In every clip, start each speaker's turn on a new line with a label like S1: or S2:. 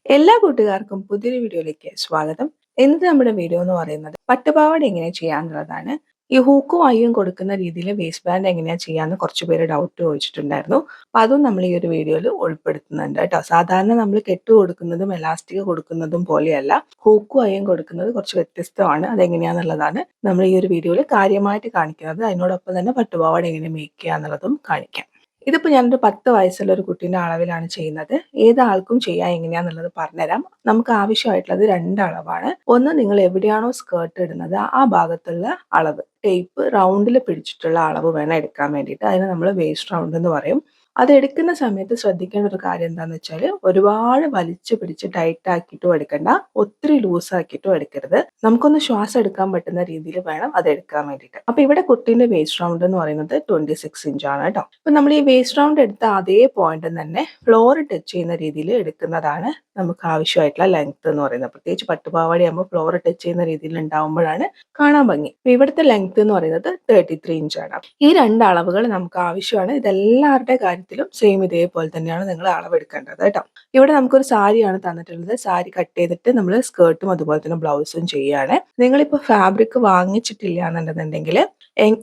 S1: എല്ലാ കൂട്ടുകാർക്കും പുതിയൊരു വീഡിയോയിലേക്ക് സ്വാഗതം. ഇന്നത്തെ നമ്മുടെ വീഡിയോ എന്ന് പറയുന്നത് പട്ടുപാവാട എങ്ങനെ ചെയ്യാന്നുള്ളതാണ്. ഈ ഹൂക്കും അയ്യും കൊടുക്കുന്ന രീതിയിൽ വേസ്റ്റ് ബാൻഡ് എങ്ങനെയാ ചെയ്യാന്ന് കുറച്ച് പേര് ഡൗട്ട് ചോദിച്ചിട്ടുണ്ടായിരുന്നു. അപ്പൊ അതും നമ്മൾ ഈ ഒരു വീഡിയോയിൽ ഉൾപ്പെടുത്തുന്നുണ്ട് കേട്ടോ. സാധാരണ നമ്മൾ കെട്ട് കൊടുക്കുന്നതും എലാസ്റ്റിക് കൊടുക്കുന്നതും പോലെയല്ല, ഹൂക്കും അയ്യും കൊടുക്കുന്നത് കുറച്ച് വ്യത്യസ്തമാണ്. അതെങ്ങനെയാന്നുള്ളതാണ് നമ്മൾ ഈ ഒരു വീഡിയോയിൽ കാര്യമായിട്ട് കാണിക്കുന്നത്. അതിനോടൊപ്പം തന്നെ പട്ടുപാവാട എങ്ങനെ മേക്ക് ചെയ്യാന്നുള്ളതും കാണിക്കാം. ഇതിപ്പോ ഞാനൊരു 10 വയസ്സുള്ള ഒരു കുട്ടീന്റെ അളവിലാണ് ചെയ്യുന്നത്. ഏതാൾക്കും ചെയ്യാം എങ്ങനെയാന്നുള്ളത് പറഞ്ഞുതരാം. നമുക്ക് ആവശ്യമായിട്ടുള്ളത് 2 അളവാണ്. ഒന്ന്, നിങ്ങൾ എവിടെയാണോ സ്കേർട്ട് ഇടുന്നത് ആ ഭാഗത്തുള്ള അളവ്. ടേപ്പ് റൗണ്ടിൽ പിടിച്ചിട്ടുള്ള അളവ് വേണം എടുക്കാൻ വേണ്ടിയിട്ട്. അതിന് നമ്മൾ വേസ്റ്റ് റൗണ്ട് എന്ന് പറയും. അതെടുക്കുന്ന സമയത്ത് ശ്രദ്ധിക്കേണ്ട ഒരു കാര്യം എന്താണെന്ന് വെച്ചാൽ, ഒരുപാട് വലിച്ചു പിടിച്ച് ടൈറ്റ് ആക്കിയിട്ടും എടുക്കണ്ട, ഒത്തിരി ലൂസ് ആക്കിയിട്ടും എടുക്കരുത്. നമുക്കൊന്ന് ശ്വാസം എടുക്കാൻ പറ്റുന്ന രീതിയിൽ വേണം അത് എടുക്കാൻ വേണ്ടിയിട്ട്. അപ്പൊ ഇവിടെ കുട്ടീന്റെ വേസ്റ്റ് റൗണ്ട് എന്ന് പറയുന്നത് 26 ഇഞ്ചാണ് കേട്ടോ. അപ്പൊ നമ്മൾ ഈ വേസ്റ്റ് റൗണ്ട് എടുത്ത അതേ പോയിന്റ് തന്നെ ഫ്ലോർ ടച്ച് ചെയ്യുന്ന രീതിയിൽ എടുക്കുന്നതാണ് നമുക്ക് ആവശ്യമായിട്ടുള്ള ലെങ്ത് എന്ന് പറയുന്നത്. പ്രത്യേകിച്ച് പട്ടുപാവാടയാകുമ്പോൾ ഫ്ലോർ ടച്ച് ചെയ്യുന്ന രീതിയിൽ ഉണ്ടാവുമ്പോഴാണ് കാണാൻ ഭംഗി. അപ്പൊ ഇവിടുത്തെ ലെങ്ത് എന്ന് പറയുന്നത് 33 ഇഞ്ചാണ്. ഈ 2 അളവുകൾ നമുക്ക് ആവശ്യമാണ്. ഇതെല്ലാവരുടെ കാര്യത്തിലും സെയിം ഇതേപോലെ തന്നെയാണ് നിങ്ങൾ അളവെടുക്കേണ്ടത് കേട്ടോ. ഇവിടെ നമുക്കൊരു സാരിയാണ് തന്നിട്ടുള്ളത്. സാരി കട്ട് ചെയ്തിട്ട് നമ്മൾ സ്കേർട്ടും അതുപോലെ തന്നെ ബ്ലൗസും ചെയ്യാണ്. നിങ്ങളിപ്പോൾ ഫാബ്രിക് വാങ്ങിച്ചിട്ടില്ല എന്നുണ്ടെന്നുണ്ടെങ്കിൽ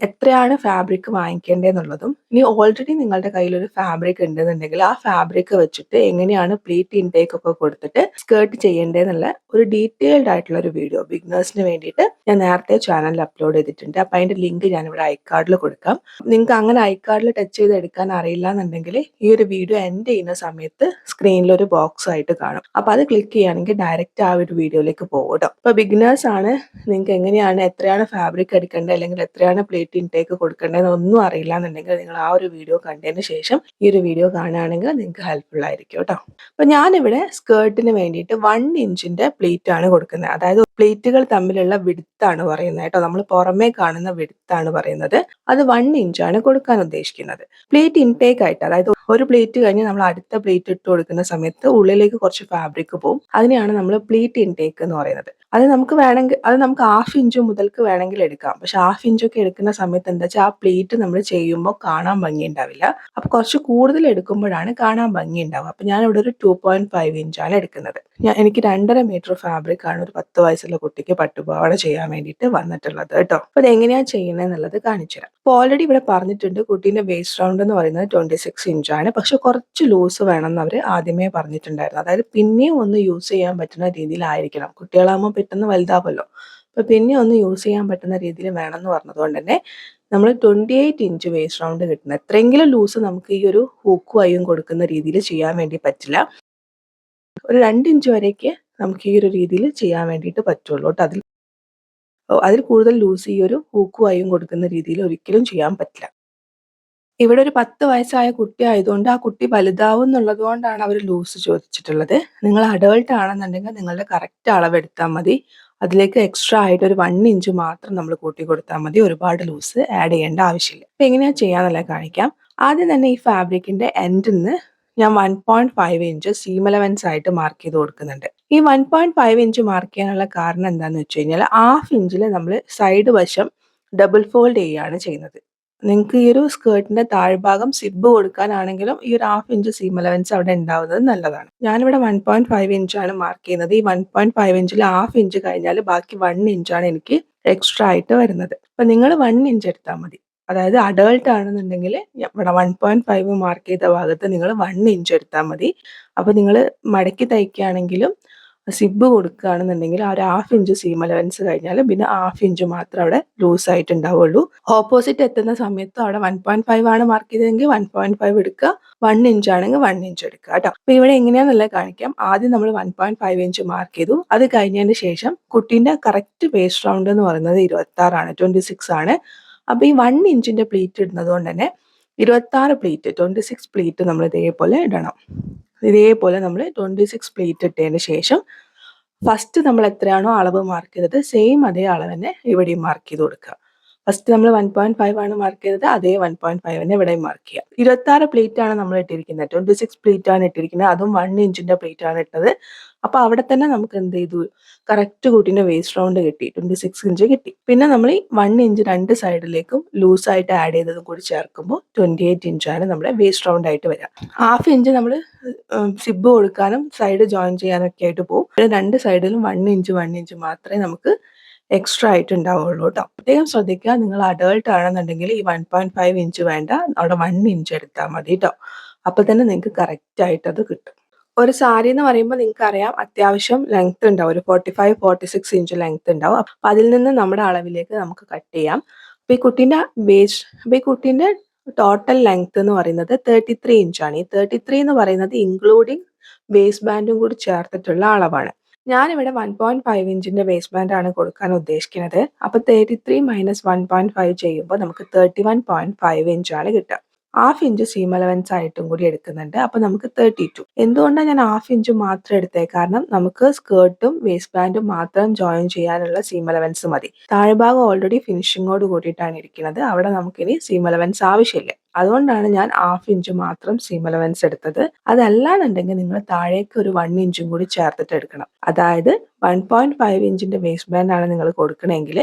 S1: എത്രയാണ് ഫാബ്രിക് വാങ്ങിക്കേണ്ടതെന്നുള്ളതും, ഇനി ഓൾറെഡി നിങ്ങളുടെ കയ്യിൽ ഒരു ഫാബ്രിക് ഉണ്ടെന്നുണ്ടെങ്കിൽ ആ ഫാബ്രിക് വെച്ചിട്ട് എങ്ങനെയാണ് പ്ലീറ്റ് ഇൻടേക്ക് ഒക്കെ കൊടുത്തിട്ട് സ്കേർട്ട് ചെയ്യേണ്ടതെന്നുള്ള ഒരു ഡീറ്റെയിൽഡ് ആയിട്ടുള്ള ഒരു വീഡിയോ ബിഗിനേഴ്സിന് വേണ്ടിയിട്ട് ഞാൻ നേരത്തെ ചാനലിൽ അപ്ലോഡ് ചെയ്തിട്ടുണ്ട്. അപ്പൊ അതിന്റെ ലിങ്ക് ഞാൻ ഇവിടെ ഐക്കാർഡിൽ കൊടുക്കാം. നിങ്ങൾക്ക് അങ്ങനെ ഐക്കാർഡിൽ ടച്ച് ചെയ്ത് എടുക്കാൻ അറിയില്ല എന്നുണ്ടെങ്കിൽ ഈ ഒരു വീഡിയോ എൻഡ് ചെയ്യുന്ന സമയത്ത് സ്ക്രീനിൽ ഒരു ബോക്സ് ആയിട്ട് കാണും. അപ്പൊ അത് ക്ലിക്ക് ചെയ്യുകയാണെങ്കിൽ ഡയറക്റ്റ് ആ ഒരു വീഡിയോയിലേക്ക് പോകും കേട്ടോ. അപ്പൊ ബിഗിനേഴ്സ് ആണ്, നിങ്ങൾക്ക് എങ്ങനെയാണ് എത്രയാണ് ഫാബ്രിക് എടുക്കേണ്ടത് അല്ലെങ്കിൽ എത്രയാണ് പ്ലേറ്റ് ഇൻടേക്ക് കൊടുക്കേണ്ടതെന്ന് ഒന്നും അറിയില്ല എന്നുണ്ടെങ്കിൽ നിങ്ങൾ ആ ഒരു വീഡിയോ കണ്ടതിന് ശേഷം ഈ ഒരു വീഡിയോ കാണുകയാണെങ്കിൽ നിങ്ങൾക്ക് ഹെൽപ്ഫുൾ ആയിരിക്കും കേട്ടോ. അപ്പൊ ഞാനിവിടെ സ്കേർട്ടിന് വേണ്ടിയിട്ട് 1 ഇഞ്ചിന്റെ പ്ലേറ്റ് ആണ് കൊടുക്കുന്നത്. അതായത് പ്ലേറ്റുകൾ തമ്മിലുള്ള വിഡ്ത്താണ് പറയുന്നത് കേട്ടോ. നമ്മൾ പുറമേ കാണുന്ന വിഡ്ത്താണ് പറയുന്നത്. അത് 1 ഇഞ്ചാണ് കൊടുക്കാൻ ഉദ്ദേശിക്കുന്നത്. പ്ലേറ്റ് ഇൻടേക്ക് ആയിട്ട്, അതായത് ഒരു പ്ലേറ്റ് കഴിഞ്ഞ് നമ്മൾ അടുത്ത പ്ലേറ്റ് ഇട്ട് കൊടുക്കുന്ന സമയത്ത് ഉള്ളിലേക്ക് കുറച്ച് ഫാബ്രിക് പോകും. അതിനെയാണ് നമ്മൾ പ്ലേറ്റ് ഇൻടേക്ക് എന്ന് പറയുന്നത്. അത് നമുക്ക് വേണമെങ്കിൽ അത് നമുക്ക് 1/2 ഇഞ്ച് മുതൽക്ക് വേണമെങ്കിൽ എടുക്കാം. പക്ഷെ 1/2 ഇഞ്ചൊക്കെ എടുക്കുന്ന സമയത്ത് എന്താ വെച്ചാൽ ആ പ്ലേറ്റ് നമ്മൾ ചെയ്യുമ്പോൾ കാണാൻ ഭംഗി ഉണ്ടാവില്ല. അപ്പൊ കുറച്ച് കൂടുതൽ എടുക്കുമ്പോഴാണ് കാണാൻ ഭംഗി ഉണ്ടാവുക. അപ്പൊ ഞാൻ ഇവിടെ ഒരു 2.5 ഇഞ്ചാണ് എടുക്കുന്നത്. എനിക്ക് 2.5 മീറ്റർ ഫാബ്രിക് ആണ് ഒരു 10 വയസ്സുള്ള കുട്ടിക്ക് പട്ടുപാവാട ചെയ്യാൻ വേണ്ടിയിട്ട് വന്നിട്ടുള്ളത് കേട്ടോ. അപ്പൊ അത് എങ്ങനെയാ ചെയ്യുന്നത് എന്നുള്ളത് കാണിച്ചു തരാം. അപ്പൊ ഓൾറെഡി ഇവിടെ പറഞ്ഞിട്ടുണ്ട് കുട്ടീന്റെ വേസ്റ്റ് റൗണ്ട് എന്ന് പറയുന്നത് 26 ഇഞ്ചാണ്. പക്ഷെ കുറച്ച് ലൂസ് വേണം എന്ന് അവർ ആദ്യമേ പറഞ്ഞിട്ടുണ്ടായിരുന്നു. അതായത് പിന്നെയും ഒന്ന് യൂസ് ചെയ്യാൻ പറ്റുന്ന രീതിയിലായിരിക്കണം. കുട്ടികളാകുമ്പോൾ പെട്ടെന്ന് വലുതാവുമല്ലോ. അപ്പൊ പിന്നെ ഒന്ന് യൂസ് ചെയ്യാൻ പറ്റുന്ന രീതിയിൽ വേണം എന്ന് പറഞ്ഞതുകൊണ്ട് തന്നെ നമ്മൾ 28 ഇഞ്ച് വേസ്റ്റ് റൗണ്ട് കിട്ടുന്നത്. എത്രയെങ്കിലും ലൂസ് നമുക്ക് ഈ ഒരു ഹൂക്കും അയ്യും കൊടുക്കുന്ന രീതിയിൽ ചെയ്യാൻ വേണ്ടി പറ്റില്ല. ഒരു 2 ഇഞ്ച് വരെയൊക്കെ നമുക്ക് ഈ ഒരു രീതിയിൽ ചെയ്യാൻ വേണ്ടിയിട്ട് പറ്റുള്ളൂ കേട്ടോ. അതിൽ കൂടുതൽ ലൂസ് ഈ ഒരു ഹൂക്കും അയ്യും കൊടുക്കുന്ന രീതിയിൽ ഒരിക്കലും ചെയ്യാൻ പറ്റില്ല. ഇവിടെ ഒരു 10 വയസ്സായ കുട്ടി ആയതുകൊണ്ട് ആ കുട്ടി വലുതാവും എന്നുള്ളത് കൊണ്ടാണ് അവർ ലൂസ് ചോദിച്ചിട്ടുള്ളത്. നിങ്ങൾ അഡൾട്ട് ആണെന്നുണ്ടെങ്കിൽ നിങ്ങളുടെ കറക്റ്റ് അളവെടുത്താൽ മതി. അതിലേക്ക് എക്സ്ട്രാ ആയിട്ട് ഒരു 1 ഇഞ്ച് മാത്രം നമ്മൾ കൂട്ടി കൊടുത്താൽ മതി. ഒരുപാട് ലൂസ് ആഡ് ചെയ്യേണ്ട ആവശ്യമില്ല. അപ്പൊ എങ്ങനെയാ ചെയ്യാന്നുള്ളത് കാണിക്കാം. ആദ്യം തന്നെ ഈ ഫാബ്രിക്കിന്റെ എൻഡിൽ നിന്ന് ഞാൻ 1.5 ഇഞ്ച് സീം അലവൻസ് ആയിട്ട് മാർക്ക് ചെയ്ത് കൊടുക്കുന്നുണ്ട്. ഈ 1.5 ഇഞ്ച് മാർക്ക് ചെയ്യാനുള്ള കാരണം എന്താണെന്ന് വെച്ച് കഴിഞ്ഞാൽ 1/2 ഇഞ്ചിൽ നമ്മൾ സൈഡ് വശം ഡബിൾ ഫോൾഡ് ചെയ്യുകയാണ് ചെയ്യുന്നത്. നിങ്ങൾക്ക് ഈ ഒരു സ്കേർട്ടിന്റെ താഴ്ഭാഗം സിബ് കൊടുക്കാനാണെങ്കിലും ഈ ഒരു 1/2 ഇഞ്ച് സീം അലവൻസ് അവിടെ ഉണ്ടാവുന്നത് നല്ലതാണ്. ഞാനിവിടെ 1.5 ഇഞ്ചാണ് മാർക്ക് ചെയ്യുന്നത്. ഈ 1.5 ഇഞ്ചിൽ 1/2 ഇഞ്ച് കഴിഞ്ഞാൽ ബാക്കി 1 ഇഞ്ചാണ് എനിക്ക് എക്സ്ട്രാ ആയിട്ട് വരുന്നത്. അപ്പൊ നിങ്ങൾ 1 ഇഞ്ച് എടുത്താൽ മതി. അതായത് അഡൾട്ട് ആണെന്നുണ്ടെങ്കിൽ ഇവിടെ 1.5 മാർക്ക് ചെയ്ത ഭാഗത്ത് നിങ്ങൾ 1 ഇഞ്ച് എടുത്താൽ മതി. അപ്പൊ നിങ്ങൾ മടക്കി തയ്ക്കുകയാണെങ്കിലും സിബ് കൊടുക്കുകയാണെന്നുണ്ടെങ്കിൽ ആ ഒരു 1/2 ഇഞ്ച് സീം അലവൻസ് കഴിഞ്ഞാൽ പിന്നെ 1/2 ഇഞ്ച് മാത്രം അവിടെ ലൂസ് ആയിട്ട് ഉണ്ടാവുള്ളൂ. ഓപ്പോസിറ്റ് എത്തുന്ന സമയത്ത് അവിടെ 1.5 ആണ് മാർക്ക് ചെയ്തതെങ്കിൽ 1.5 എടുക്കുക, 1 ഇഞ്ച് ആണെങ്കിൽ 1 ഇഞ്ച് എടുക്കുക കേട്ടോ. അപ്പൊ ഇവിടെ എങ്ങനെയാണെന്നുള്ളത് കാണിക്കാം. ആദ്യം നമ്മൾ 1.5 ഇഞ്ച് മാർക്ക് ചെയ്തു. അത് കഴിഞ്ഞതിന് ശേഷം കുട്ടീന്റെ കറക്റ്റ് വേസ്റ്റ് റൗണ്ട് എന്ന് പറയുന്നത് 26 26 ആണ്. അപ്പൊ ഈ 1 ഇഞ്ചിന്റെ പ്ലീറ്റ് ഇടുന്നത് കൊണ്ട് തന്നെ 26 പ്ലീറ്റ് 26 പ്ലീറ്റ് നമ്മൾ ഇതേപോലെ ഇടണം. ഇതേപോലെ നമ്മൾ 26 പ്ലീറ്റ് ഇട്ടതിന് ശേഷം ഫസ്റ്റ് നമ്മൾ എത്രയാണോ അളവ് മാർക്ക് ചെയ്തത് സെയിം അതേ അളവ് തന്നെ ഇവിടെയും മാർക്ക് ചെയ്ത് കൊടുക്കുക. ഫസ്റ്റ് നമ്മൾ 1.5 ആണ് മാർക്ക് ചെയ്തത്, അതേ 1.5 തന്നെ ഇവിടെയും മാർക്ക് ചെയ്യാം. 26 പ്ലേറ്റ് ആണ് നമ്മൾ ഇട്ടിരിക്കുന്നത്. 26 പ്ലേറ്റ് ആണ് ഇട്ടിരിക്കുന്നത്. അതും 1 ഇഞ്ചിന്റെ പ്ലേറ്റ് ആണ് ഇട്ടത്. അപ്പൊ അവിടെ തന്നെ നമുക്ക് എന്ത് ചെയ്തു, കറക്റ്റ് കൂട്ടിന്റെ വേസ്റ്റ് റൗണ്ട് കിട്ടി, 26 ഇഞ്ച് കിട്ടി. പിന്നെ നമ്മൾ ഈ 1 ഇഞ്ച് രണ്ട് സൈഡിലേക്കും ലൂസായിട്ട് ആഡ് ചെയ്തതും കൂടി ചേർക്കുമ്പോൾ 28 ഇഞ്ചാണ് നമ്മുടെ വേസ്റ്റ് റൗണ്ട് ആയിട്ട് വരിക. ഹാഫ് ഇഞ്ച് നമ്മൾ സിബ് കൊടുക്കാനും സൈഡ് ജോയിൻ ചെയ്യാനൊക്കെ ആയിട്ട് പോകും. പിന്നെ രണ്ട് സൈഡിലും 1 ഇഞ്ച് മാത്രമേ നമുക്ക് എക്സ്ട്രാ ആയിട്ട് ഉണ്ടാവുള്ളൂ കേട്ടോ. പ്രത്യേകം ശ്രദ്ധിക്കുക, നിങ്ങൾ അഡൾട്ട് ആണെന്നുണ്ടെങ്കിൽ ഈ 1.5 ഇഞ്ച് വേണ്ട, അവിടെ 1 ഇഞ്ച് എടുത്താൽ മതി കേട്ടോ. അപ്പൊ തന്നെ നിങ്ങൾക്ക് കറക്റ്റ് ആയിട്ട് അത് കിട്ടും. ഒരു സാരി എന്ന് പറയുമ്പോൾ നിങ്ങൾക്ക് അറിയാം അത്യാവശ്യം ലെങ്ത് ഉണ്ടാവും, ഒരു 45-46 ഇഞ്ച് ലെങ്ത് ഉണ്ടാവും. അപ്പൊ അതിൽ നിന്ന് നമ്മുടെ അളവിലേക്ക് നമുക്ക് കട്ട് ചെയ്യാം. അപ്പൊ ഈ കുട്ടീന്റെ ടോട്ടൽ ലെങ്ത് എന്ന് പറയുന്നത് 33 ഇഞ്ചാണ്. ഈ 33 എന്ന് പറയുന്നത് ഇൻക്ലൂഡിങ് വേസ്റ്റ് ബാൻഡും കൂടി ചേർത്തിട്ടുള്ള അളവാണ്. ഞാനിവിടെ 1.5 ഇഞ്ചിന്റെ വേസ്റ്റ് ബാൻഡ് ആണ് കൊടുക്കാൻ ഉദ്ദേശിക്കുന്നത്. അപ്പൊ 33 മൈനസ് 1.5 ചെയ്യുമ്പോൾ നമുക്ക് 31.5 ഇഞ്ചാണ് കിട്ടുക. ഹാഫ് ഇഞ്ച് സീം അലവൻസ് ആയിട്ടും കൂടി എടുക്കുന്നുണ്ട്. അപ്പൊ നമുക്ക് 32. എന്തുകൊണ്ടാണ് ഞാൻ ഹാഫ് ഇഞ്ച് മാത്രം എടുത്തത്? കാരണം നമുക്ക് സ്കേർട്ടും വേസ്റ്റ് ബാൻഡും മാത്രം ജോയിൻ ചെയ്യാനുള്ള സീം അലവൻസ് മതി. താഴ്ഭാഗം ഓൾറെഡി ഫിനിഷിങ്ങോട് കൂടിയിട്ടാണ് ഇരിക്കുന്നത്. അവിടെ നമുക്കിനി സീം അലവൻസ് ആവശ്യമില്ല. അതുകൊണ്ടാണ് ഞാൻ ഹാഫ് ഇഞ്ച് മാത്രം സീം അലവൻസ് എടുത്തത്. അതല്ലാന്നുണ്ടെങ്കിൽ നിങ്ങൾ താഴേക്ക് ഒരു 1 ഇഞ്ചും കൂടി ചേർത്തിട്ട് എടുക്കണം. അതായത് 1.5 ഇഞ്ചിന്റെ വേസ്റ്റ് ബാൻഡ് ആണ് നിങ്ങൾ കൊടുക്കണമെങ്കിൽ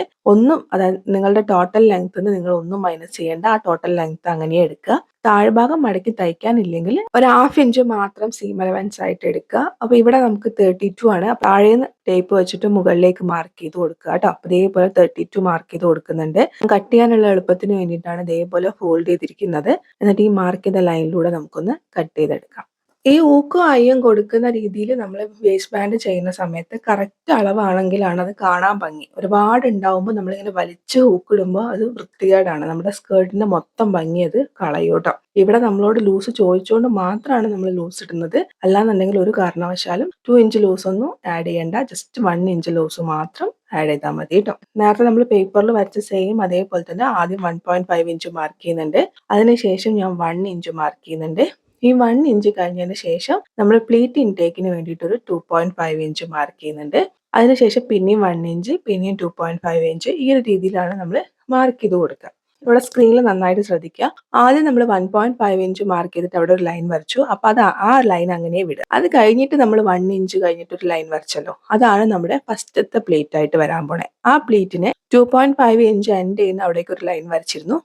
S1: അതായത് നിങ്ങളുടെ ടോട്ടൽ ലെങ്ത് നിങ്ങൾ ഒന്നും മൈനസ് ചെയ്യേണ്ട, ആ ടോട്ടൽ ലെങ്ത് അങ്ങനെ എടുക്കുക. താഴ്ഭാഗം മടക്കി തയ്ക്കാനില്ലെങ്കിൽ ഒരു ഹാഫ് ഇഞ്ച് മാത്രം സീം അലവൻസ് ആയിട്ട് എടുക്കുക. അപ്പൊ ഇവിടെ നമുക്ക് 32 ആണ്. താഴേന്ന് ടേപ്പ് വെച്ചിട്ട് മുകളിലേക്ക് മാർക്ക് ചെയ്ത് കൊടുക്കുക കേട്ടോ. അപ്പൊ ഇതേപോലെ 32 മാർക്ക് ചെയ്ത് കൊടുക്കുന്നുണ്ട്. കട്ട് ചെയ്യാനുള്ള എളുപ്പത്തിന് വേണ്ടിയിട്ടാണ് ഇതേപോലെ ഫോൾഡ് ചെയ്തിരിക്കുന്നത്. എന്നിട്ട് ഈ മാർക്ക് ചെയ്ത ലൈനിലൂടെ നമുക്കൊന്ന് കട്ട് ചെയ്തെടുക്കാം. ഈ ഊക്കും അയ്യും കൊടുക്കുന്ന രീതിയിൽ നമ്മൾ വേസ്റ്റ് ബാൻഡ് ചെയ്യുന്ന സമയത്ത് കറക്റ്റ് അളവാണെങ്കിലാണ് അത് കാണാൻ ഭംഗി. ഒരുപാട് ഉണ്ടാവുമ്പോൾ നമ്മളിങ്ങനെ വലിച്ച് ഊക്കിടുമ്പോൾ അത് വൃത്തികേടാണ്. നമ്മുടെ സ്കേർട്ടിന്റെ മൊത്തം ഭംഗി അത് കളയും കേട്ടോ. ഇവിടെ നമ്മളോട് ലൂസ് ചോദിച്ചുകൊണ്ട് മാത്രമാണ് നമ്മൾ ലൂസ് ഇടുന്നത്. അല്ലാന്നുണ്ടെങ്കിൽ ഒരു കാരണവശാലും 2 ഇഞ്ച് ലൂസ് ഒന്നും ആഡ് ചെയ്യേണ്ട. ജസ്റ്റ് 1 ഇഞ്ച് ലൂസ് മാത്രം ആഡ് ചെയ്താൽ മതി കേട്ടോ. നേരത്തെ നമ്മൾ പേപ്പറിൽ വരച്ച സെയിം അതേപോലെ തന്നെ ആദ്യം 1.5 ഇഞ്ച് മാർക്ക് ചെയ്യുന്നുണ്ട്. അതിനുശേഷം ഞാൻ 1 ഇഞ്ച് മാർക്ക് ചെയ്യുന്നുണ്ട്. ഈ 1 ഇഞ്ച് കഴിഞ്ഞതിന് ശേഷം നമ്മൾ പ്ലീറ്റ് ഇൻടേക്കിന് വേണ്ടിയിട്ട് ഒരു 2.5 ഇഞ്ച് മാർക്ക് ചെയ്യുന്നുണ്ട്. അതിനുശേഷം പിന്നെയും 1 ഇഞ്ച്, പിന്നെയും 2.5 ഇഞ്ച്, ഈ ഒരു രീതിയിലാണ് നമ്മൾ മാർക്ക് ചെയ്ത് കൊടുക്കുക. ഇവിടെ സ്ക്രീനിൽ നന്നായിട്ട് ശ്രദ്ധിക്കുക. ആദ്യം നമ്മൾ 1.5 ഇഞ്ച് മാർക്ക് ചെയ്തിട്ട് അവിടെ ഒരു ലൈൻ വരച്ചു. അപ്പൊ ആ ലൈൻ അങ്ങനെ വിടുക. അത് കഴിഞ്ഞിട്ട് നമ്മൾ 1 ഇഞ്ച് കഴിഞ്ഞിട്ട് ഒരു ലൈൻ വരച്ചല്ലോ, അതാണ് നമ്മുടെ ഫസ്റ്റത്തെ പ്ലേറ്റ് ആയിട്ട് വരാൻ പോണേ. ആ പ്ലേറ്റിനെ 2.5 ഇഞ്ച് എൻഡ് ചെയ്യുന്ന അവിടേക്ക് ഒരു ലൈൻ വരച്ചിരുന്നു.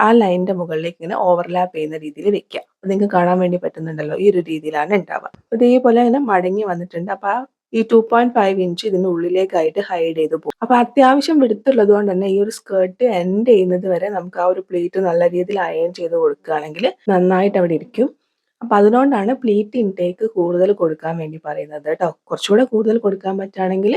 S1: ആ ലൈനിന്റെ മുകളിലേക്ക് ഇങ്ങനെ ഓവർലാപ്പ് ചെയ്യുന്ന രീതിയിൽ വെക്കുക. അപ്പൊ നിങ്ങൾക്ക് കാണാൻ വേണ്ടി പറ്റുന്നുണ്ടല്ലോ, ഈ ഒരു രീതിയിലാണ് ഉണ്ടാവുക. ഇതേപോലെ ഇങ്ങനെ മടങ്ങി വന്നിട്ടുണ്ട്. അപ്പൊ ഈ 2.5 ഇഞ്ച് ഇതിന്റെ ഉള്ളിലേക്കായിട്ട് ഹൈഡ് ചെയ്ത് പോകും. അപ്പൊ അത്യാവശ്യം വിടുത്തുള്ളത് കൊണ്ട് തന്നെ ഈ ഒരു സ്കേർട്ട് എൻഡ് ചെയ്യുന്നത് വരെ നമുക്ക് ആ ഒരു പ്ലീറ്റ് നല്ല രീതിയിൽ അയൺ ചെയ്ത് കൊടുക്കുകയാണെങ്കിൽ നന്നായിട്ട് അവിടെ ഇരിക്കും. അപ്പൊ അതുകൊണ്ടാണ് പ്ലീറ്റ് ഇൻടേക്ക് കൂടുതൽ കൊടുക്കാൻ വേണ്ടി പറയുന്നത് കേട്ടോ. കുറച്ചുകൂടെ കൂടുതൽ കൊടുക്കാൻ പറ്റുകയാണെങ്കിൽ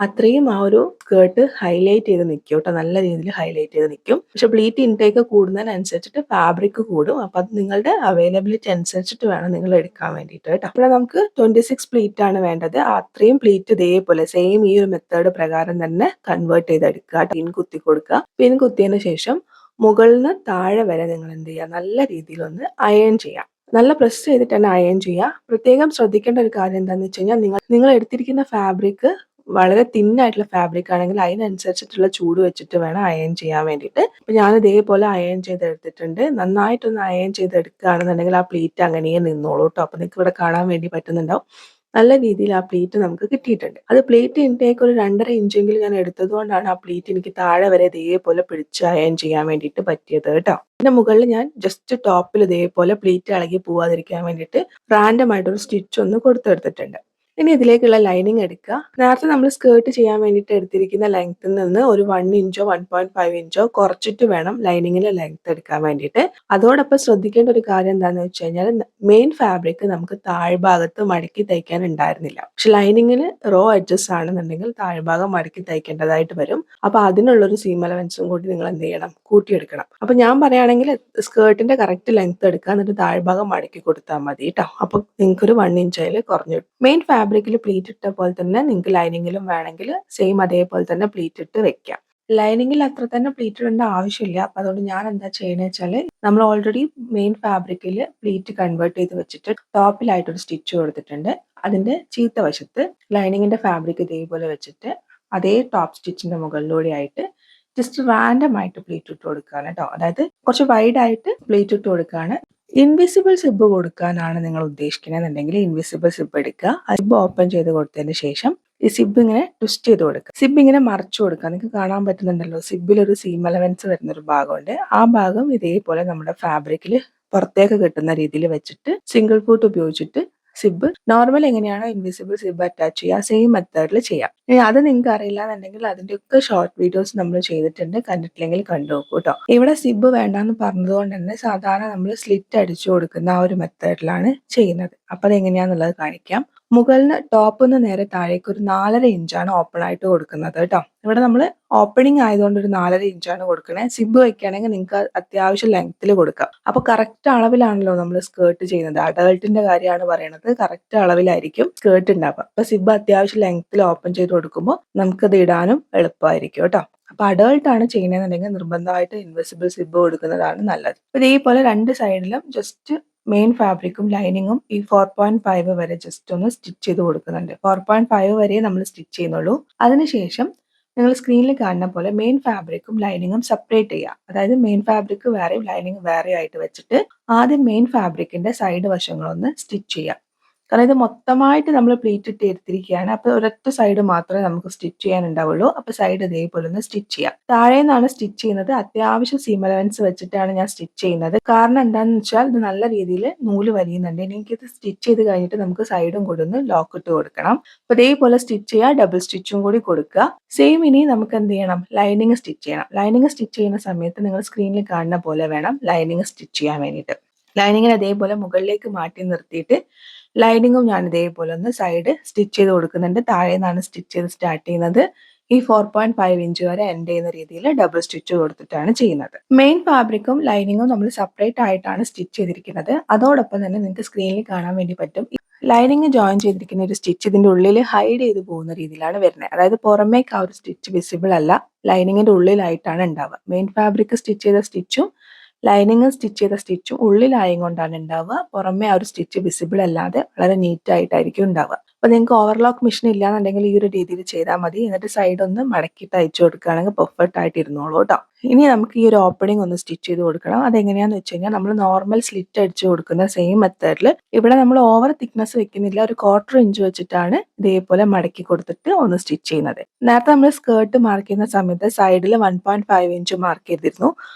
S1: അത്രയും ആ ഒരു സ്കേർട്ട് ഹൈലൈറ്റ് ചെയ്ത് നിൽക്കും കേട്ടോ, നല്ല രീതിയിൽ ഹൈലൈറ്റ് ചെയ്ത് നിൽക്കും. പക്ഷെ പ്ലീറ്റ് ഇൻടേക്ക് കൂടുന്നതിനനുസരിച്ചിട്ട് ഫാബ്രിക് കൂടും. അപ്പൊ അത് നിങ്ങളുടെ അവൈലബിലിറ്റി അനുസരിച്ചിട്ട് വേണം നിങ്ങൾ എടുക്കാൻ വേണ്ടിയിട്ട് കേട്ടോ. അപ്പോൾ നമുക്ക് 26 പ്ലീറ്റ് ആണ് വേണ്ടത്. അത്രയും പ്ലീറ്റ് ഇതേപോലെ സെയിം ഈ ഒരു മെത്തേഡ് പ്രകാരം തന്നെ കൺവേർട്ട് ചെയ്തെടുക്കുക. പിൻ കുത്തി കൊടുക്കുക. പിൻ കുത്തിയതിന് ശേഷം മുകളിൽ നിന്ന് താഴെ വരെ നിങ്ങൾ എന്ത് ചെയ്യുക, നല്ല രീതിയിൽ ഒന്ന് അയൺ ചെയ്യുക. നല്ല പ്രസ് ചെയ്തിട്ട് തന്നെ അയൺ ചെയ്യുക. പ്രത്യേകം ശ്രദ്ധിക്കേണ്ട ഒരു കാര്യം എന്താണെന്ന് വെച്ച് കഴിഞ്ഞാൽ നിങ്ങൾ എടുത്തിരിക്കുന്ന ഫാബ്രിക് വളരെ തിന്നായിട്ടുള്ള ഫാബ്രിക് ആണെങ്കിൽ അതിനനുസരിച്ചിട്ടുള്ള ചൂട് വെച്ചിട്ട് വേണം അയൺ ചെയ്യാൻ വേണ്ടിയിട്ട്. അപ്പൊ ഞാൻ ഇതേപോലെ അയൺ ചെയ്തെടുത്തിട്ടുണ്ട്. നന്നായിട്ടൊന്ന് അയൺ ചെയ്തെടുക്കുകയാണെന്നുണ്ടെങ്കിൽ ആ പ്ലീറ്റ് അങ്ങനെ നിന്നോളൂ കേട്ടോ. അപ്പൊ നിങ്ങൾക്ക് ഇവിടെ കാണാൻ വേണ്ടി പറ്റുന്നുണ്ടാവും. നല്ല രീതിയിൽ ആ പ്ലീറ്റ് നമുക്ക് കിട്ടിയിട്ടുണ്ട്. അത് പ്ലീറ്റ് ഇൻടേക്ക് ഒരു 2.5 ഇഞ്ചെങ്കിലും ഞാൻ എടുത്തത് കൊണ്ടാണ് ആ പ്ലീറ്റ് എനിക്ക് താഴെ വരെ ഇതേപോലെ പിടിച്ച് അയൺ ചെയ്യാൻ വേണ്ടിയിട്ട് പറ്റിയത് കേട്ടോ. ഇതിന്റെ മുകളിൽ ഞാൻ ജസ്റ്റ് ടോപ്പിൽ ഇതേപോലെ പ്ലീറ്റ് ഇളകി പോവാതിരിക്കാൻ വേണ്ടിയിട്ട് റാൻഡം ആയിട്ടൊരു സ്റ്റിച്ച് ഒന്ന് കൊടുത്തെടുത്തിട്ടുണ്ട്. ഇനി ഇതിലേക്കുള്ള ലൈനിങ് എടുക്കുക. നേരത്തെ നമ്മൾ സ്കേർട്ട് ചെയ്യാൻ വേണ്ടിയിട്ട് എടുത്തിരിക്കുന്ന ലെങ്ത്തിൽ നിന്ന് ഒരു 1 ഇഞ്ചോ 1.5 ഇഞ്ചോ കുറച്ചിട്ട് വേണം ലൈനിങ്ങിലെ ലെങ്ത് എടുക്കാൻ വേണ്ടിയിട്ട്. അതോടൊപ്പം ശ്രദ്ധിക്കേണ്ട ഒരു കാര്യം എന്താണെന്ന് വെച്ച് കഴിഞ്ഞാൽ മെയിൻ ഫാബ്രിക് നമുക്ക് താഴ്ഭാഗത്ത് മടക്കി തയ്ക്കാൻ ഉണ്ടായിരുന്നില്ല. പക്ഷെ ലൈനിങ്ങിന് റോ അഡ്ജസ്റ്റ് ആണെന്നുണ്ടെങ്കിൽ താഴ്ഭാഗം മടക്കി തയ്ക്കേണ്ടതായിട്ട് വരും. അപ്പൊ അതിനുള്ളൊരു സീം അലവൻസും കൂടി നിങ്ങൾ എന്ത് ചെയ്യണം, കൂട്ടിയെടുക്കണം. അപ്പൊ ഞാൻ പറയുകയാണെങ്കിൽ സ്കേർട്ടിന്റെ കറക്റ്റ് ലെങ്ത് എടുക്കുക, എന്നിട്ട് താഴ്ഭാഗം മടക്കി കൊടുത്താൽ മതി കേട്ടോ. അപ്പൊ നിങ്ങൾക്കൊരു 1 ഇഞ്ച് അതിൽ കുറഞ്ഞു. മെയിൻ ഫാബ്രിക്കിൽ പ്ലീറ്റ് ഇട്ട പോലെ തന്നെ നിങ്ങൾക്ക് ലൈനിങ്ങിലും വേണമെങ്കിൽ സെയിം അതേപോലെ തന്നെ പ്ലീറ്റ് ഇട്ട് വെക്കാം. ലൈനിങ്ങിൽ അത്ര തന്നെ പ്ലീറ്റ് ഇടേണ്ട ആവശ്യമില്ല. അപ്പൊ അതുകൊണ്ട് ഞാൻ എന്താ ചെയ്യണമെന്ന് വെച്ചാൽ നമ്മൾ ഓൾറെഡി മെയിൻ ഫാബ്രിക്കിൽ പ്ലീറ്റ് കൺവേർട്ട് ചെയ്ത് വെച്ചിട്ട് ടോപ്പിലായിട്ടൊരു സ്റ്റിച്ച് കൊടുത്തിട്ടുണ്ട്. അതിന്റെ ചീത്ത വശത്ത് ലൈനിങ്ങിന്റെ ഫാബ്രിക് ഇതേപോലെ വെച്ചിട്ട് അതേ ടോപ്പ് സ്റ്റിച്ചിന്റെ മുകളിലൂടെ ആയിട്ട് ജസ്റ്റ് റാൻഡം ആയിട്ട് പ്ലീറ്റ് ഇട്ട് കൊടുക്കുകയാണ് കേട്ടോ. അതായത് കുറച്ച് വൈഡ് ആയിട്ട് പ്ലീറ്റ് ഇട്ട് കൊടുക്കുകയാണ്. ഇൻവിസിബിൾ സിബ് കൊടുക്കാനാണ് നിങ്ങൾ ഉദ്ദേശിക്കുന്നതെന്നുണ്ടെങ്കിൽ ഇൻവിസിബിൾ സിബ് എടുക്കുക. സിബ് ഓപ്പൺ ചെയ്ത് കൊടുത്തതിന് ശേഷം ഈ സിബ് ഇങ്ങനെ ട്വിസ്റ്റ് ചെയ്ത് കൊടുക്കുക. സിബ് ഇങ്ങനെ മറച്ചു കൊടുക്കുക. നിങ്ങൾക്ക് കാണാൻ പറ്റുന്നുണ്ടല്ലോ, സിബിൽ ഒരു സീം അലവൻസ് വരുന്ന ഒരു ഭാഗമുണ്ട്. ആ ഭാഗം ഇതേപോലെ നമ്മുടെ ഫാബ്രിക്കിൽ പുറത്തേക്ക് കിട്ടുന്ന രീതിയിൽ വെച്ചിട്ട് സിംഗിൾ ഫൂട്ട് ഉപയോഗിച്ചിട്ട് സിബ് നോർമൽ എങ്ങനെയാണോ ഇൻവിസിബിൾ സിബ് അറ്റാച്ച് ചെയ്യുക, സെയിം മെത്തേഡിൽ ചെയ്യാം. ഇനി അത് നിങ്ങൾക്ക് അറിയില്ല എന്നുണ്ടെങ്കിൽ അതിൻ്റെയൊക്കെ ഷോർട്ട് വീഡിയോസ് നമ്മൾ ചെയ്തിട്ടുണ്ട്. കണ്ടിട്ടില്ലെങ്കിൽ കണ്ടു നോക്കൂ കേട്ടോ. ഇവിടെ സിബ് വേണ്ടാന്ന് പറഞ്ഞതുകൊണ്ട് തന്നെ സാധാരണ നമ്മൾ സ്ലിറ്റ് അടിച്ചു കൊടുക്കുന്ന ആ ഒരു മെത്തേഡിലാണ് ചെയ്യുന്നത്. അപ്പൊ അതെങ്ങനെയാന്നുള്ളത് കാണിക്കാം. മുകളിന് ടോപ്പിൽ നിന്ന് നേരെ താഴേക്ക് ഒരു 4.5 ഇഞ്ചാണ് ഓപ്പൺ ആയിട്ട് കൊടുക്കുന്നത് കേട്ടോ. ഇവിടെ നമ്മൾ ഓപ്പണിംഗ് ആയതുകൊണ്ട് ഒരു 4.5 ഇഞ്ചാണ് കൊടുക്കണേ. സിബ് വെക്കുകയാണെങ്കിൽ നിങ്ങൾക്ക് അത്യാവശ്യം ലെങ്ത്തിൽ കൊടുക്കാം. അപ്പൊ കറക്റ്റ് അളവിലാണല്ലോ നമ്മൾ സ്കേർട്ട് ചെയ്യുന്നത്. അഡൾട്ടിന്റെ കാര്യമാണ് പറയണത്. കറക്റ്റ് അളവിലായിരിക്കും സ്കേർട്ട് ഉണ്ടാവുക. അപ്പൊ സിബ് അത്യാവശ്യം ലെങ്ത്തിൽ ഓപ്പൺ ചെയ്ത് കൊടുക്കുമ്പോൾ നമുക്കത് ഇടാനും എളുപ്പമായിരിക്കും കേട്ടോ. അപ്പൊ അഡൾട്ട് ആണ് ചെയ്യണമെന്നുണ്ടെങ്കിൽ നിർബന്ധമായിട്ട് ഇൻവിസിബിൾ സിബ് കൊടുക്കുന്നതാണ് നല്ലത്. ഇതേപോലെ രണ്ട് സൈഡിലും ജസ്റ്റ് മെയിൻ ഫാബ്രിക്കും ലൈനിങ്ങും ഈ 4.5 വരെ ജസ്റ്റ് ഒന്ന് സ്റ്റിച്ച് ചെയ്ത് കൊടുക്കുന്നുണ്ട്. 4.5 വരെ നമ്മൾ സ്റ്റിച്ച് ചെയ്യുന്നുള്ളൂ. അതിനുശേഷം നിങ്ങൾ സ്ക്രീനിൽ കാണുന്ന പോലെ മെയിൻ ഫാബ്രിക്കും ലൈനിങ്ങും സെപ്പറേറ്റ് ചെയ്യുക. അതായത് മെയിൻ ഫാബ്രിക് വേറെയും ലൈനിങ് വേറെ ആയിട്ട് വെച്ചിട്ട് ആദ്യം മെയിൻ ഫാബ്രിക്കിന്റെ സൈഡ് വശങ്ങളൊന്ന് സ്റ്റിച്ച് ചെയ്യുക. കാരണം ഇത് മൊത്തമായിട്ട് നമ്മൾ പ്ലീറ്റ് ഇട്ട് എടുത്തിരിക്കുകയാണ്. അപ്പൊ ഒരൊറ്റ സൈഡ് മാത്രമേ നമുക്ക് സ്റ്റിച്ച് ചെയ്യാൻ ഉണ്ടാവുള്ളൂ. അപ്പൊ സൈഡ് ഇതേപോലെ ഒന്ന് സ്റ്റിച്ച് ചെയ്യാം. താഴെ നിന്നാണ് സ്റ്റിച്ച് ചെയ്യുന്നത്. അത്യാവശ്യം സീം അലവൻസ് വെച്ചിട്ടാണ് ഞാൻ സ്റ്റിച്ച് ചെയ്യുന്നത്. കാരണം എന്താണെന്ന് വെച്ചാൽ ഇത് നല്ല രീതിയിൽ നൂല് വലിയുന്നുണ്ട്. എനിക്കിത് സ്റ്റിച്ച് ചെയ്ത് കഴിഞ്ഞിട്ട് നമുക്ക് സൈഡും കൂടി ഒന്ന് ലോക്ക് ഇട്ട് കൊടുക്കണം. അപ്പൊ ഇതേപോലെ സ്റ്റിച്ച് ചെയ്യുക, ഡബിൾ സ്റ്റിച്ചും കൂടി കൊടുക്കുക. സെയിം ഇനി നമുക്ക് എന്ത് ചെയ്യണം, ലൈനിങ് സ്റ്റിച്ച് ചെയ്യണം. ലൈനിങ് സ്റ്റിച്ച് ചെയ്യുന്ന സമയത്ത് നിങ്ങൾ സ്ക്രീനിൽ കാണുന്ന പോലെ വേണം ലൈനിങ് സ്റ്റിച്ച് ചെയ്യാൻ വേണ്ടിയിട്ട്. ലൈനിങ്ങിന് അതേപോലെ മുകളിലേക്ക് മാറ്റി നിർത്തിയിട്ട് ലൈനിങ്ങും ഞാൻ ഇതേപോലെ ഒന്ന് സൈഡ് സ്റ്റിച്ച് ചെയ്ത് കൊടുക്കുന്നുണ്ട്. താഴെ നിന്നാണ് സ്റ്റിച്ച് ചെയ്ത് സ്റ്റാർട്ട് ചെയ്യുന്നത്. ഈ 4.5 ഇഞ്ച് വരെ എൻഡ് ചെയ്യുന്ന രീതിയിൽ ഡബിൾ സ്റ്റിച്ച് കൊടുത്തിട്ടാണ് ചെയ്യുന്നത്. മെയിൻ ഫാബ്രിക്കും ലൈനിങ്ങും നമ്മൾ സെപ്പറേറ്റ് ആയിട്ടാണ് സ്റ്റിച്ച് ചെയ്തിരിക്കുന്നത്. അതോടൊപ്പം തന്നെ നിങ്ങൾക്ക് സ്ക്രീനിൽ കാണാൻ വേണ്ടി പറ്റും, ലൈനിങ് ജോയിൻ ചെയ്തിരിക്കുന്ന ഒരു സ്റ്റിച്ച് ഇതിന്റെ ഉള്ളിൽ ഹൈഡ് ചെയ്ത് പോകുന്ന രീതിയിലാണ് വരുന്നത്. അതായത് പുറമേക്ക് ആ ഒരു സ്റ്റിച്ച് വിസിബിൾ അല്ല, ലൈനിങ്ങിന്റെ ഉള്ളിലായിട്ടാണ് ഉണ്ടാവുക. മെയിൻ ഫാബ്രിക് സ്റ്റിച്ച് ചെയ്ത സ്റ്റിച്ചും ലൈനിങ് സ്റ്റിച്ച് ചെയ്ത സ്റ്റിച്ചും ഉള്ളിലായും കൊണ്ടാണ് ഉണ്ടാവുക. പുറമെ ആ ഒരു സ്റ്റിച്ച് വിസിബിൾ അല്ലാതെ വളരെ നീറ്റ് ആയിട്ടായിരിക്കും ഉണ്ടാവുക. അപ്പൊ നിങ്ങൾക്ക് ഓവർലോക്ക് മെഷീൻ ഇല്ലാന്നുണ്ടെങ്കിൽ ഈ ഒരു രീതിയിൽ ചെയ്താൽ മതി. എന്നിട്ട് സൈഡ് ഒന്ന് മടക്കിയിട്ട് അയച്ചു കൊടുക്കുകയാണെങ്കിൽ പെർഫെക്റ്റ് ആയിട്ട് ഇരുന്നോളൂ കേട്ടോ. ഇനി നമുക്ക് ഈ ഒരു ഓപ്പണിംഗ് ഒന്ന് സ്റ്റിച്ച് ചെയ്ത് കൊടുക്കണം. അതെങ്ങനെയാന്ന് വെച്ച് കഴിഞ്ഞാൽ നമ്മൾ നോർമൽ സ്ലിറ്റ് അടിച്ചു കൊടുക്കുന്ന സെയിം മെത്തേഡിൽ ഇവിടെ നമ്മൾ ഓവർ തിക്നെസ് വെക്കുന്നില്ല. ഒരു 1/4 ഇഞ്ച് വെച്ചിട്ടാണ് ഇതേപോലെ മടക്കി കൊടുത്തിട്ട് ഒന്ന് സ്റ്റിച്ച് ചെയ്യുന്നത്. നേരത്തെ നമ്മൾ സ്കേർട്ട് മാർക്ക് ചെയ്യുന്ന സമയത്ത് സൈഡിൽ 1.5 ഇഞ്ച് മാർക്ക് ചെയ്തിരുന്നു.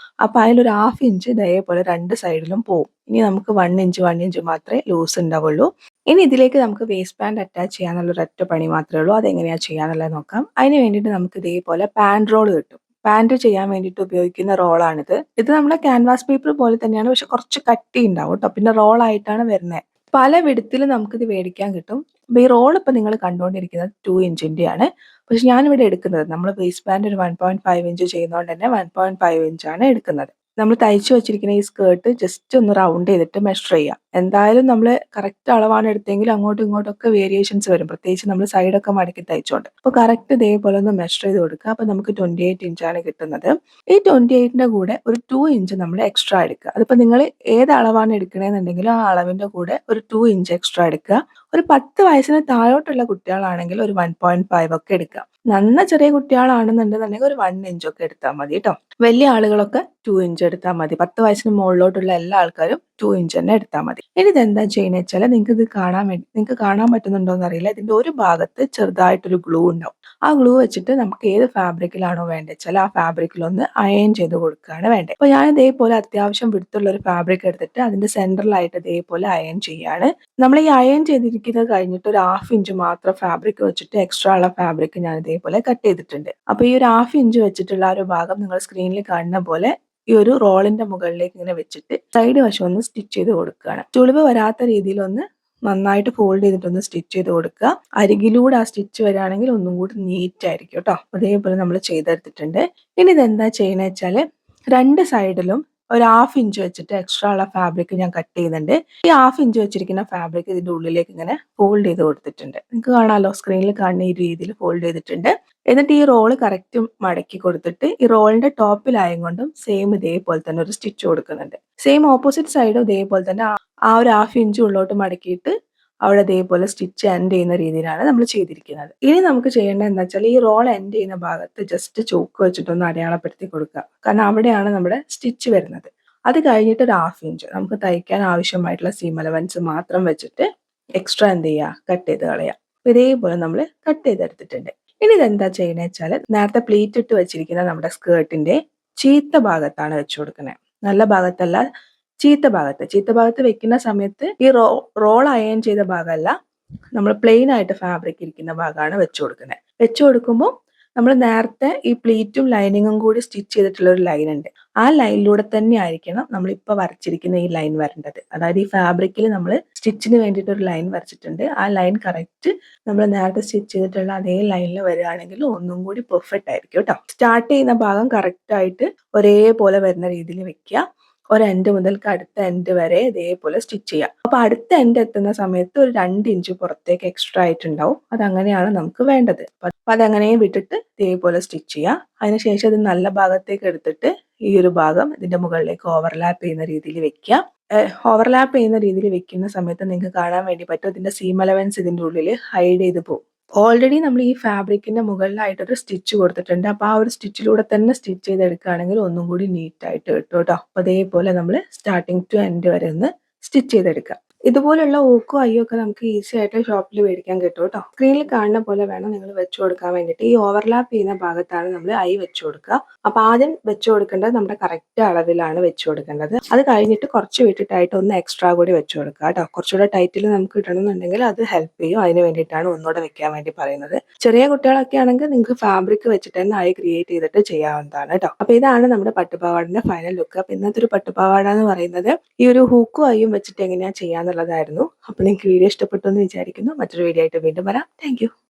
S1: അപ്പൊ അതിലൊരു 1/2 ഇഞ്ച് ഇതേപോലെ രണ്ട് സൈഡിലും പോകും. ഇനി നമുക്ക് 1 ഇഞ്ച് മാത്രമേ ലൂസ് ഉണ്ടാവുള്ളൂ. ഇനി ഇതിലേക്ക് നമുക്ക് വേസ്റ്റ് ബാൻഡ് അറ്റാച്ച് ചെയ്യാനുള്ള ഒരൊറ്റ പണി മാത്രമേ ഉള്ളൂ. അതെങ്ങനെയാ ചെയ്യാന്നുള്ളത് നോക്കാം. അതിന് വേണ്ടിയിട്ട് നമുക്ക് ഇതേപോലെ പാൻറ് റോൾ കിട്ടും. പാൻറ് ചെയ്യാൻ വേണ്ടിയിട്ട് ഉപയോഗിക്കുന്ന റോളാണിത്. ഇത് നമ്മുടെ ക്യാൻവാസ് പേപ്പർ പോലെ തന്നെയാണ്, പക്ഷെ കുറച്ച് കട്ടി ഉണ്ടാവും കേട്ടോ. പിന്നെ റോൾ ആയിട്ടാണ് വരുന്നത്. പല വിധത്തിലും നമുക്കിത് മേടിക്കാൻ കിട്ടും. അപ്പൊ ഈ റോൾ ഇപ്പൊ നിങ്ങൾ കണ്ടുകൊണ്ടിരിക്കുന്നത് 2 ഇഞ്ചിന്റെയാണ്. പക്ഷെ ഞാനിവിടെ എടുക്കുന്നത് നമ്മൾ വേസ്റ്റ് ബാൻഡ് ഒരു 1.5 ഇഞ്ച് ചെയ്യുന്നതുകൊണ്ട് തന്നെ 1.5 ഇഞ്ചാണ് എടുക്കുന്നത്. നമ്മൾ തയ്ച്ചു വെച്ചിരിക്കുന്ന ഈ സ്കേർട്ട് ജസ്റ്റ് ഒന്ന് റൗണ്ട് ചെയ്തിട്ട് മെഷർ ചെയ്യാം. എന്തായാലും നമ്മൾ കറക്റ്റ് അളവാണ് എടുത്തെങ്കിൽ അങ്ങോട്ടും ഇങ്ങോട്ടും ഒക്കെ വേരിയേഷൻസ് വരും, പ്രത്യേകിച്ച് നമ്മൾ സൈഡൊക്കെ മടക്കി തയ്ച്ചോണ്ട്. അപ്പോൾ കറക്റ്റ് ഇതേപോലെ ഒന്ന് മെഷർ ചെയ്ത് കൊടുക്കുക. അപ്പോൾ നമുക്ക് 28 ഇഞ്ചാണ് കിട്ടുന്നത്. ഈ 28ന്റെ കൂടെ ഒരു 2 ഇഞ്ച് നമ്മൾ എക്സ്ട്രാ എടുക്കുക. അതിപ്പോൾ നിങ്ങൾ ഏത് അളവാണ് എടുക്കണമെന്നുണ്ടെങ്കിലും ആ അളവിന്റെ കൂടെ ഒരു 2 ഇഞ്ച് എക്സ്ട്രാ എടുക്കുക. ഒരു 10 വയസ്സിന് താഴോട്ടുള്ള കുട്ടികളാണെങ്കിൽ ഒരു 1.5 ഒക്കെ എടുക്കുക. നന്ന ചെറിയ കുട്ടികളാണെന്നുണ്ടെന്നുണ്ടെങ്കിൽ ഒരു 1 ഇഞ്ചൊക്കെ എടുത്താൽ മതി കേട്ടോ. വലിയ ആളുകളൊക്കെ 2 ഇഞ്ച് എടുത്താൽ മതി. 10 വയസ്സിന് മുകളിലോട്ടുള്ള എല്ലാ ആൾക്കാരും 2 ഇഞ്ച് തന്നെ എടുത്താൽ മതി. ഇനി ഇതെന്താ ചെയ്യുന്നത് വെച്ചാൽ നിങ്ങൾക്ക് കാണാൻ പറ്റുന്നുണ്ടോ എന്ന് അറിയില്ല. ഇതിന്റെ ഒരു ഭാഗത്ത് ചെറുതായിട്ടൊരു ഗ്ലൂ ഉണ്ടാവും. ആ ഗ്ലൂ വെച്ചിട്ട് നമുക്ക് ഏത് ഫാബ്രിക്കിലാണോ വേണ്ടത് വെച്ചാൽ ആ ഫാബ്രിക്കിലൊന്ന് അയൺ ചെയ്ത് കൊടുക്കുകയാണ് വേണ്ടത്. അപ്പൊ ഞാൻ ഇതേപോലെ അത്യാവശ്യം വിടുത്തുള്ള ഒരു ഫാബ്രിക് എടുത്തിട്ട് അതിന്റെ സെന്ററിലായിട്ട് ഇതേപോലെ അയൺ ചെയ്യാണ്. നമ്മൾ ഈ അയൺ ചെയ്തിരിക്കുന്നത് കഴിഞ്ഞിട്ട് ഒരു 1/2 ഇഞ്ച് മാത്രം ഫാബ്രിക് വെച്ചിട്ട് എക്സ്ട്രാ ഉള്ള ഫാബ്രിക് ഞാൻ ഇതേപോലെ കട്ട് ചെയ്തിട്ടുണ്ട്. അപ്പൊ ഈ ഒരു 1/2 ഇഞ്ച് വെച്ചിട്ടുള്ള ആ ഒരു ഭാഗം നിങ്ങൾ സ്ക്രീനിൽ കാണുന്ന പോലെ ഈ ഒരു റോളിന്റെ മുകളിലേക്ക് ഇങ്ങനെ വെച്ചിട്ട് സൈഡ് വശം ഒന്ന് സ്റ്റിച്ച് ചെയ്ത് കൊടുക്കുകയാണ്. ചുളിവ് വരാത്ത രീതിയിൽ ഒന്ന് നന്നായിട്ട് ഫോൾഡ് ചെയ്തിട്ടൊന്ന് സ്റ്റിച്ച് ചെയ്ത് കൊടുക്കുക. അരികിലൂടെ ആ സ്റ്റിച്ച് വരികയാണെങ്കിൽ ഒന്നും കൂടി നീറ്റ് ആയിരിക്കും കേട്ടോ. അതേപോലെ നമ്മൾ ചെയ്തെടുത്തിട്ടുണ്ട്. ഇനി ഇതെന്താ ചെയ്യണമെന്ന് വെച്ചാൽ രണ്ട് സൈഡിലും ഒരു 1/2 ഇഞ്ച് വെച്ചിട്ട് എക്സ്ട്രാ ഉള്ള ഫാബ്രിക് ഞാൻ കട്ട് ചെയ്യുന്നുണ്ട്. ഈ 1/2 ഇഞ്ച് വെച്ചിരിക്കുന്ന ഫാബ്രിക് ഇതിന്റെ ഉള്ളിലേക്ക് ഇങ്ങനെ ഫോൾഡ് ചെയ്ത് കൊടുത്തിട്ടുണ്ട്. നിങ്ങൾക്ക് കാണാമല്ലോ, സ്ക്രീനിൽ കാണുന്ന ഈ രീതിയിൽ ഫോൾഡ് ചെയ്തിട്ടുണ്ട്. എന്നിട്ട് ഈ റോള് കറക്റ്റ് മടക്കി കൊടുത്തിട്ട് ഈ റോളിന്റെ ടോപ്പിലായും കൊണ്ടും സെയിം ഇതേപോലെ തന്നെ ഒരു സ്റ്റിച്ച് കൊടുക്കുന്നുണ്ട്. സെയിം ഓപ്പോസിറ്റ് സൈഡും ഇതേപോലെ തന്നെ ആ ഒരു 1/2 ഇഞ്ച് ഉള്ളോട്ട് മടക്കിയിട്ട് അവിടെ ഇതേപോലെ സ്റ്റിച്ച് എൻഡ് ചെയ്യുന്ന രീതിയിലാണ് നമ്മൾ ചെയ്തിരിക്കുന്നത്. ഇനി നമുക്ക് ചെയ്യേണ്ടത് എന്താ വെച്ചാൽ ഈ റോൾ എൻഡ് ചെയ്യുന്ന ഭാഗത്ത് ജസ്റ്റ് ചോക്ക് വെച്ചിട്ടൊന്ന് അടയാളപ്പെടുത്തി കൊടുക്കുക. കാരണം അവിടെയാണ് നമ്മുടെ സ്റ്റിച്ച് വരുന്നത്. അത് കഴിഞ്ഞിട്ട് ഒരു 1/2 ഇഞ്ച് നമുക്ക് തയ്ക്കാൻ ആവശ്യമായിട്ടുള്ള സീം അലവൻസ് മാത്രം വെച്ചിട്ട് എക്സ്ട്രാ എന്ത് ചെയ്യുക, കട്ട് ചെയ്ത് കളയാം. ഇതേപോലെ നമ്മൾ കട്ട് ചെയ്തെടുത്തിട്ടുണ്ട്. ഇനി ഇതെന്താ ചെയ്യണേ വെച്ചാൽ നേരത്തെ പ്ലീറ്റ് ഇട്ട് വെച്ചിരിക്കുന്ന നമ്മുടെ സ്കേർട്ടിന്റെ ചീത്ത ഭാഗത്താണ് വെച്ചു കൊടുക്കുന്നത്. നല്ല ഭാഗത്തല്ല, ചീത്ത ഭാഗത്ത് വെക്കുന്ന സമയത്ത് ഈ റോൾ അയൺ ചെയ്ത ഭാഗമല്ല, നമ്മൾ പ്ലെയിൻ ആയിട്ട് ഫാബ്രിക് ഇരിക്കുന്ന ഭാഗമാണ് വെച്ചു കൊടുക്കുന്നത്. വെച്ചു കൊടുക്കുമ്പോൾ നമ്മൾ നേരത്തെ ഈ പ്ലീറ്റും ലൈനിങ്ങും കൂടി സ്റ്റിച്ച് ചെയ്തിട്ടുള്ള ഒരു ലൈൻ ഉണ്ട്. ആ ലൈനിലൂടെ തന്നെ ആയിരിക്കണം നമ്മളിപ്പോൾ വരച്ചിരിക്കുന്ന ഈ ലൈൻ വരേണ്ടത്. അതായത് ഈ ഫാബ്രിക്കിൽ നമ്മൾ സ്റ്റിച്ചിന് വേണ്ടിയിട്ട് ഒരു ലൈൻ വരച്ചിട്ടുണ്ട്. ആ ലൈൻ കറക്റ്റ് നമ്മൾ നേരത്തെ സ്റ്റിച്ച് ചെയ്തിട്ടുള്ള അതേ ലൈനിൽ വരികയാണെങ്കിൽ ഒന്നും കൂടി പെർഫെക്റ്റ് ആയിരിക്കും കേട്ടോ. സ്റ്റാർട്ട് ചെയ്യുന്ന ഭാഗം കറക്റ്റ് ആയിട്ട് ഒരേപോലെ വരുന്ന രീതിയിൽ വെക്കുക. ഒരു എൻഡ് മുതൽക്ക് അടുത്ത എൻഡ് വരെ ഇതേപോലെ സ്റ്റിച്ച് ചെയ്യുക. അപ്പൊ അടുത്ത എൻഡ് എത്തുന്ന സമയത്ത് ഒരു 2 ഇഞ്ച് പുറത്തേക്ക് എക്സ്ട്രാ ആയിട്ടുണ്ടാവും. അതങ്ങനെയാണ് നമുക്ക് വേണ്ടത്. അപ്പൊ അതങ്ങനെ വിട്ടിട്ട് ഇതേപോലെ സ്റ്റിച്ച് ചെയ്യുക. അതിനുശേഷം ഇത് നല്ല ഭാഗത്തേക്ക് എടുത്തിട്ട് ഈ ഒരു ഭാഗം ഇതിന്റെ മുകളിലേക്ക് ഓവർലാപ്പ് ചെയ്യുന്ന രീതിയിൽ വെക്കുക. ഓവർലാപ്പ് ചെയ്യുന്ന രീതിയിൽ വെക്കുന്ന സമയത്ത് നിങ്ങൾക്ക് കാണാൻ വേണ്ടി പറ്റും ഇതിന്റെ സീം അലവൻസ് ഇതിന്റെ ഉള്ളിൽ ഹൈഡ് ചെയ്ത് പോകും. ഓൾറെഡി നമ്മൾ ഈ ഫാബ്രിക്കിന്റെ മുകളിലായിട്ടൊരു സ്റ്റിച്ച് കൊടുത്തിട്ടുണ്ട്. അപ്പൊ ആ ഒരു സ്റ്റിച്ചിലൂടെ തന്നെ സ്റ്റിച്ച് ചെയ്തെടുക്കുകയാണെങ്കിൽ ഒന്നും കൂടി നീറ്റ് ആയിട്ട് കിട്ടും കേട്ടോ. അപ്പൊ അതേപോലെ നമ്മൾ സ്റ്റാർട്ടിങ് ടു എൻഡ് വരെ ഒന്ന് സ്റ്റിച്ച് ചെയ്തെടുക്കുക. ഇതുപോലുള്ള ഊക്കും അയ്യോ ഒക്കെ നമുക്ക് ഈസി ആയിട്ട് ഷോപ്പിൽ മേടിക്കാൻ കിട്ടും കേട്ടോ. സ്ക്രീനിൽ കാണുന്ന പോലെ വേണം നിങ്ങൾ വെച്ചു കൊടുക്കാൻ വേണ്ടിയിട്ട്. ഈ ഓവർലാപ്പ് ചെയ്യുന്ന ഭാഗത്താണ് നമ്മൾ ഐ വെച്ചു കൊടുക്കുക. അപ്പൊ ആദ്യം വെച്ചു കൊടുക്കേണ്ടത് നമ്മുടെ കറക്റ്റ് അളവിലാണ് വെച്ചു കൊടുക്കേണ്ടത്. അത് കഴിഞ്ഞിട്ട് കുറച്ച് വിട്ടിട്ടായിട്ട് ഒന്ന് എക്സ്ട്രാ കൂടി വെച്ചു കൊടുക്കുക കേട്ടോ. കുറച്ചുകൂടെ ടൈറ്റിൽ നമുക്ക് കിട്ടണമെന്നുണ്ടെങ്കിൽ അത് ഹെൽപ്പ് ചെയ്യും. അതിന് വേണ്ടിയിട്ടാണ് ഒന്നുകൂടെ വെക്കാൻ വേണ്ടി പറയുന്നത്. ചെറിയ കുട്ടികളൊക്കെ ആണെങ്കിൽ നിങ്ങൾക്ക് ഫാബ്രിക് വെച്ചിട്ട് തന്നെ ഐ ക്രിയേറ്റ് ചെയ്തിട്ട് ചെയ്യാവുന്നതാണ് കേട്ടോ. അപ്പൊ ഇതാണ് നമ്മുടെ പട്ടുപാവാടിന്റെ ഫൈനൽ ലുക്ക്. അപ്പൊ ഇന്നത്തെ ഒരു പട്ടുപാവാട എന്ന് പറയുന്നത് ഈ ഒരു ഹൂക്കും ഐയും വെച്ചിട്ട് എങ്ങനെയാ ചെയ്യാന്നുള്ളതായിരുന്നു. അപ്പൊ നിങ്ങൾക്ക് വീഡിയോ ഇഷ്ടപ്പെട്ടു എന്ന് വിചാരിക്കുന്നു. മറ്റൊരു വീഡിയോ ആയിട്ട് വീണ്ടും വരാം. താങ്ക്